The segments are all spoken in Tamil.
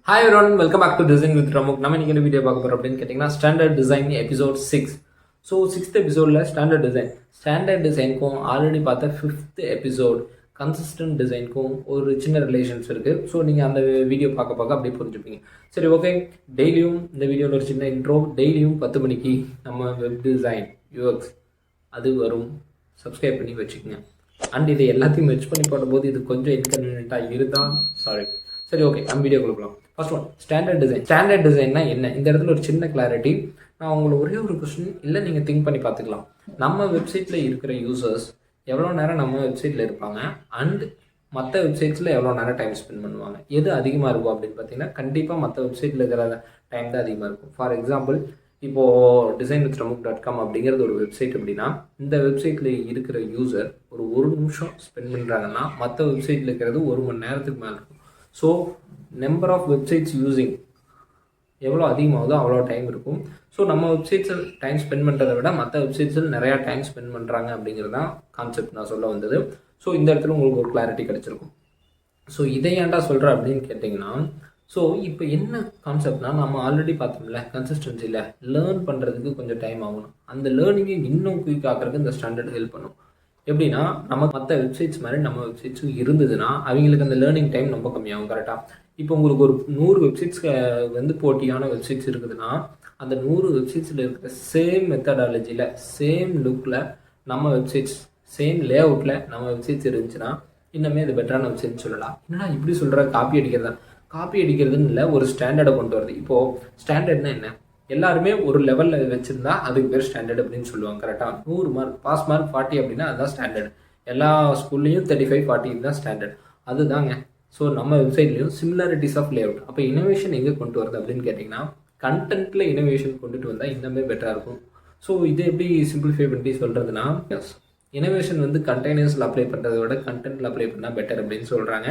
Hi everyone, welcome back to Design with Ramuk. நம்ம இன்னைக்கு வீடியோ பார்க்க போறோம் அப்படின்னு கேட்டிங்கன்னா standard design episode 6. So 6th எபிசோடில் ஸ்டாண்டர்ட் டிசைனுக்கும் ஆல்ரெடி பார்த்த 5th எபிசோட் கன்சிஸ்டன்ட் டிசைனுக்கும் ஒரு சின்ன ரிலேஷன்ஸ் இருக்குது. ஸோ நீங்கள் அந்த வீடியோ பார்க்க அப்படியே புரிஞ்சுப்பீங்க. சரி, ஓகே. டெய்லியும் இந்த வீடியோவில் ஒரு சின்ன இன்ட்ரோ. டெய்லியும் 10 மணிக்கு நம்ம வெப் டிசைன் யூஎக்ஸ் அது வரும். சப்ஸ்கிரைப் பண்ணி வச்சுக்கோங்க. அண்ட் இதை எல்லாத்தையும் மெச் பண்ணி போடும்போது இது கொஞ்சம் இன்கன்வீனியண்ட்டாக இருந்தால் சாரி. சரி, ஓகே, நம்ம வீடியோ கொடுக்கலாம். ஃபர்ஸ்ட் ஒன், ஸ்டாண்டர்ட் டிசைன்னா என்ன? இந்த இடத்துல ஒரு சின்ன கிளாரிட்டி. நான் உங்களுக்கு ஒரே ஒரு கொஸ்டின் இல்லை, நீங்கள் திங்க் பண்ணி பார்த்துக்கலாம். நம்ம வெப்சைட்டில் இருக்கிற யூசர்ஸ் எவ்வளோ நேரம் நம்ம வெப்சைட்டில் இருப்பாங்க அண்ட் மற்ற வெப்சைட்ஸில் எவ்வளோ நேரம் டைம் ஸ்பெண்ட் பண்ணுவாங்க, எது அதிகமாக இருக்கும் அப்படின்னு பார்த்தீங்கன்னா கண்டிப்பாக மற்ற வெப்சைட்டில் இருக்கிற டைம் தான் அதிகமாக இருக்கும். ஃபார் எக்ஸாம்பிள், இப்போது design.ramuk.com அப்படிங்கிறது ஒரு வெப்சைட் அப்படின்னா இந்த வெப்சைட்டில் இருக்கிற யூசர் ஒரு நிமிஷம் ஸ்பெண்ட் பண்ணுறாங்கன்னா மற்ற வெப்சைட்டில் இருக்கிறது 1 மணி நேரத்துக்கு மேலே இருக்கும். So number of websites using எவ்வளோ அதிகமாகுதோ அவ்வளோ டைம் இருக்கும். ஸோ நம்ம வெப்சைட்ஸில் டைம் ஸ்பெண்ட் பண்ணுறதை விட மற்ற வெப்சைட்ஸில் நிறையா டைம் ஸ்பெண்ட் பண்ணுறாங்க அப்படிங்கிறது தான் கான்செப்ட் நான் சொல்ல வந்தது. ஸோ இந்த இடத்துல உங்களுக்கு ஒரு கிளாரிட்டி கிடச்சிருக்கும். ஸோ இதை ஏன்டா சொல்கிறேன் அப்படின்னு கேட்டிங்கன்னா, ஸோ இப்போ என்ன கான்செப்ட்னா, நம்ம ஆல்ரெடி பார்த்தோம்ல கன்சிஸ்டன்சியில் லேர்ன் பண்ணுறதுக்கு கொஞ்சம் டைம் ஆகணும். அந்த லேர்னிங்கை இன்னும் குயிக் ஆக்கிறதுக்கு இந்த ஸ்டாண்டர்ட் ஹெல்ப் பண்ணும். எப்படின்னா, நம்ம மற்ற வெப்சைட்ஸ் மாதிரி நம்ம வெப்சைட்ஸும் இருந்ததுன்னா அவங்களுக்கு அந்த லேர்னிங் டைம் ரொம்ப கம்மியாகும். கரெக்டாக இப்போ உங்களுக்கு ஒரு 100 வெப்சைட்ஸ் போட்டியான வெப்சைட்ஸ் இருக்குதுன்னா அந்த 100 வெப்சைட்ஸில் இருக்கிற சேம் மெத்தடாலஜியில் சேம் லுக்கில் நம்ம வெப்சைட்ஸ் சேம் லே அவுட்டில் நம்ம வெப்சைட்ஸ் இருந்துச்சுன்னா இன்னுமே அது பெட்டரான வெப்சைட்ஸ் சொல்லலாம். என்னன்னா இப்படி சொல்கிற காப்பி அடிக்கிறதுன்னு இல்லை, ஒரு ஸ்டாண்டர்டை கொண்டு வருது. இப்போது ஸ்டாண்டர்ட்னா என்ன? எல்லாருமே ஒரு லெவலில் வச்சுருந்தா அதுக்கு பேர் ஸ்டாண்டர்ட் அப்படின்னு சொல்லுவாங்க. கரெக்டாக 100 மார்க் பாஸ் மார்க் 40 அப்படின்னா அதுதான் ஸ்டாண்டர்ட். எல்லா ஸ்கூல்லையும் 35-40 தான் ஸ்டாண்டர்ட். அதுதாங்க. ஸோ நம்ம வெப்சைட்லேயும் சிமிலாரிட்டிஸ் ஆஃப் லேஅவுட். அப்போ இனோவேஷன் எங்கே கொண்டு வருது அப்படின்னு கேட்டிங்கன்னா கண்டென்ட்டில் இனோவேஷன் கொண்டுட்டு வந்தால் இன்னமே பெட்டராக இருக்கும். ஸோ இதை எப்படி சிம்பிளிஃபை பண்ணி சொல்கிறதுனா, இனோவேஷன் கண்டெய்னர்ஸில் அப்ளை பண்ணுறதை விட கண்டென்ட்டில் அப்ளை பண்ணால் பெட்டர் அப்படின்னு சொல்கிறாங்க.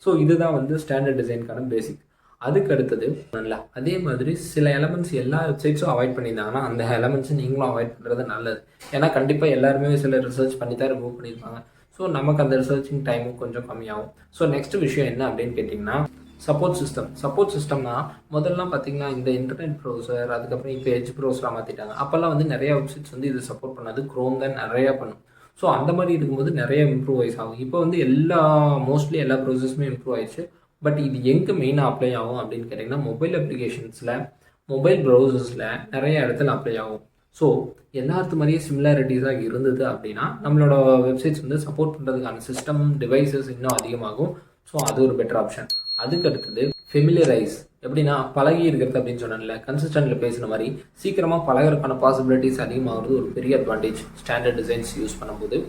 ஸோ இதுதான் ஸ்டாண்டர்ட் டிசைனுக்கான பேசிக். அதுக்கு அடுத்தது நல்லா அதே மாதிரி சில எலமெண்ட்ஸ் எல்லா வெப்சைட்ஸும் அவாய்ட் பண்ணியிருந்தாங்கன்னா அந்த எலமெண்ட்ஸை நீங்களும் அவாய்ட் பண்ணுறது நல்லது. ஏன்னா கண்டிப்பாக எல்லாருமே சில ரிசர்ச் பண்ணி தான் ரிமூவ் பண்ணியிருப்பாங்க. ஸோ நமக்கு அந்த ரிசர்ச்சிங் டைமும் கொஞ்சம் கம்மியாகும். ஸோ நெக்ஸ்ட் விஷயம் என்ன அப்படின்னு கேட்டிங்கன்னா, சப்போர்ட் சிஸ்டம்னா முதல்லாம் பார்த்தீங்கன்னா இந்த இன்டர்நெட் ப்ரௌசர், அதுக்கப்புறம் இப்போ எட்ஜ் ப்ரௌசராக மாற்றிட்டாங்க. அப்போல்லாம் நிறையா வெப்சைட்ஸ் இது சப்போர்ட் பண்ணாது, க்ரோம் தான் நிறையா பண்ணும். ஸோ அந்த மாதிரி இருக்கும்போது நிறைய இம்ப்ரூவைஸ் ஆகும். இப்போ மோஸ்ட்லி எல்லா ப்ரௌசர்ஸுமே இம்ப்ரூவ் ஆயிடுச்சு. பட் இது எங்கே மெயினாக அப்ளை ஆகும் அப்படின்னு கேட்டிங்கன்னா மொபைல் அப்ளிகேஷன்ஸில், மொபைல் ப்ரௌசர்ஸில் நிறைய இடத்துல அப்ளை ஆகும். ஸோ எல்லாத்து மாதிரியே சிமிலாரிட்டிஸாக இருந்தது அப்படின்னா நம்மளோட வெப்சைட்ஸ் சப்போர்ட் பண்ணுறதுக்கான சிஸ்டம் டிவைசஸ் இன்னும் அதிகமாகும். ஸோ அது ஒரு பெட்டர் ஆப்ஷன். அதுக்கு அடுத்தது ஃபெமிலியரைஸ். எப்படின்னா பழகி இருக்கிறது அப்படின்னு சொன்னால கன்சிஸ்டன்ட்ல பேசுகிற மாதிரி சீக்கிரமாக பழகிறதுக்கான பாசிபிலிட்டிஸ் அதிகமாகிறது ஒரு பெரிய அட்வான்டேஜ் ஸ்டாண்டர்ட் டிசைன்ஸ் யூஸ் பண்ணும்போது.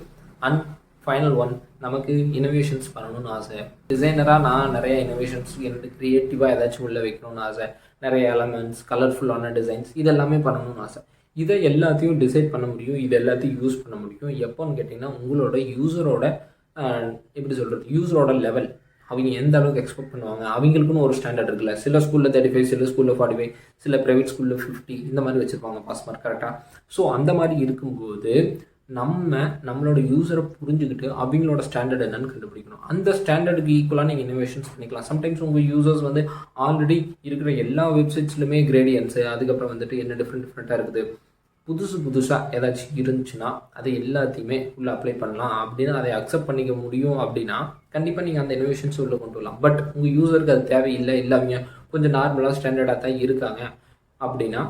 அண்ட் ஃபைனல் ஒன், நமக்கு இனோவேஷன்ஸ் பண்ணணும்னு ஆசை. டிசைனராக நான் நிறைய இனோவேஷன்ஸ் எனக்கு க்ரியேட்டிவாக ஏதாச்சும் உள்ளே வைக்கணும்னு ஆசை. நிறைய எலமெண்ட்ஸ், கலர்ஃபுல்லான டிசைன்ஸ் இதெல்லாமே பண்ணணும்னு ஆசை. இதை எல்லாத்தையும் டிசைட் பண்ண முடியும், இது எல்லாத்தையும் யூஸ் பண்ண முடியும் எப்போன்னு கேட்டிங்கன்னா உங்களோட யூசரோட யூசரோட லெவல், அவங்க எந்த அளவுக்கு எக்ஸ்பெக்ட் பண்ணுவாங்க. அவங்களுக்குன்னு ஒரு ஸ்டாண்டர்ட் இருக்குல்ல. சில ஸ்கூலில் 35, சில ஸ்கூலில் 45, சில ப்ரைவேட் ஸ்கூலில் 50 இந்த மாதிரி வச்சுருப்பாங்க பாஸ் மார்க். கரெக்டாக. ஸோ அந்த மாதிரி இருக்கும்போது நம்மளோட யூசரை புரிஞ்சுக்கிட்டு அவங்களோட ஸ்டாண்டர்ட் என்னன்னு கண்டுபிடிக்கணும். அந்த ஸ்டாண்டர்டுக்கு ஈக்குவலாக நீங்கள் இனோவேஷன்ஸ் பண்ணிக்கலாம். சம்டைம்ஸ் உங்கள் யூசர்ஸ் ஆல்ரெடி இருக்கிற எல்லா வெப்சைட்ஸ்லையுமே கிரேடியன்ஸு, அதுக்கப்புறம் என்ன டிஃப்ரெண்ட்டாக இருக்குது, புதுசாக ஏதாச்சும் இருந்துச்சுன்னா அதை எல்லாத்தையுமே உள்ளே அப்ளை பண்ணலாம் அப்படின்னு அதை அக்செப்ட் பண்ணிக்க முடியும். அப்படின்னா கண்டிப்பாக நீங்கள் அந்த இனோவேஷன்ஸ் உள்ளே கொண்டு வரலாம். பட் உங்கள் யூசருக்கு அது தேவையில்லை, இல்லை அவங்க கொஞ்சம் நார்மலாக ஸ்டாண்டர்டாக தான் இருக்காங்க அப்படின்னா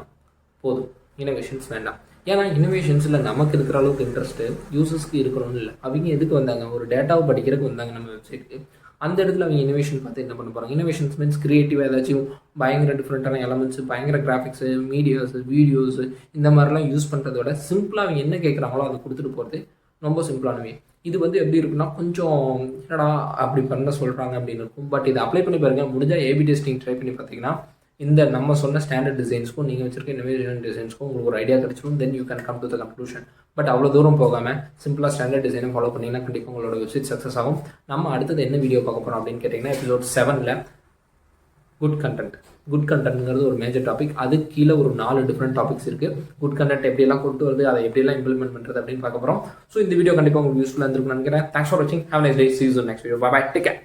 போதும், இனோவேஷன்ஸ் வேண்டாம். ஏன்னா இனோவேஷன்ஸில் நமக்கு இருக்கிற அளவுக்கு இன்ட்ரெஸ்ட்டு யூசர்ஸ்க்கு இருக்கணும்னு இல்லை. அவங்க எதுக்கு வந்தாங்க? ஒரு டேட்டாவை படிக்கிறதுக்கு வந்தாங்க நம்ம வெப்சைட்டுக்கு. அந்த இடத்துல அவங்க இனோவேஷன் பார்த்து என்ன பண்ண போகிறாங்க? இனோவேஷன்ஸ் மீன்ஸ் க்ரியேட்டிவாக ஏதாச்சும் பயங்கர டிஃப்ரெண்ட்டான எலமெண்ட்ஸு, பயங்கர கிராஃபிக்ஸு, மீடியாஸு, வீடியோஸு இந்த மாதிரிலாம் யூஸ் பண்ணுறத விட சிம்பிளாக அவங்க என்ன கேட்குறாங்களோ அதை கொடுத்துட்டு போகிறது ரொம்ப சிம்பிளானவே. இது எப்படி இருக்குன்னா கொஞ்சம் என்னடா அப்படி பண்ண சொல்கிறாங்க அப்படின்னு இருக்கும். பட் இதை அப்ளை பண்ணி பாருங்கள். முடிஞ்சால் ஏபி டெஸ்டிங் ட்ரை பண்ணி பார்த்தீங்கன்னா இந்த நம்ம சொன்ன ஸ்டாண்டர்ட் டிசைன்ஸ்க்கும் நீங்கள் வச்சிருக்க இனோவேஷன் டிசைன்ஸ்க்கும் உங்களுக்கு ஒரு ஐடியா கிடைச்சிடும். Then you can come to the conclusion. But அவ்வளோ தூரம் போகாமல் சிம்பிளாக ஸ்டாண்டர்ட் டிசைனை ஃபாலோ பண்ணிங்கன்னா கண்டிப்பாக உங்களோட வெப்சைட் சக்ஸஸ் ஆகும். நம்ம அடுத்தது என்ன வீடியோ பார்க்க போகிறோம் அப்படின்னு கேட்டிங்கன்னா எபிசோட் 7ல் குட் கண்டென்ட்ங்கிறது ஒரு மேஜர் டாபிக். அது கீழே ஒரு 4 டிஃப்ரெண்ட் டாபிக்ஸ் இருக்குது. குட் கண்டென்ட் எப்படியெல்லாம் கொண்டு வருது, அதை எப்படியெல்லாம் இம்ப்ளிமெண்ட் பண்ணுறது அப்படின்னு பார்க்க போகிறோம். ஸோ இந்த வீடியோ கண்டிப்பாக உங்களுக்கு யூஸ்ஃபுல்லாக இருந்திருக்கும்னு நினைக்கிறேன். தேங்க்ஸ் ஃபார் வாட்சிங். Have nice day. See you soon next video. Bye bye. Take care.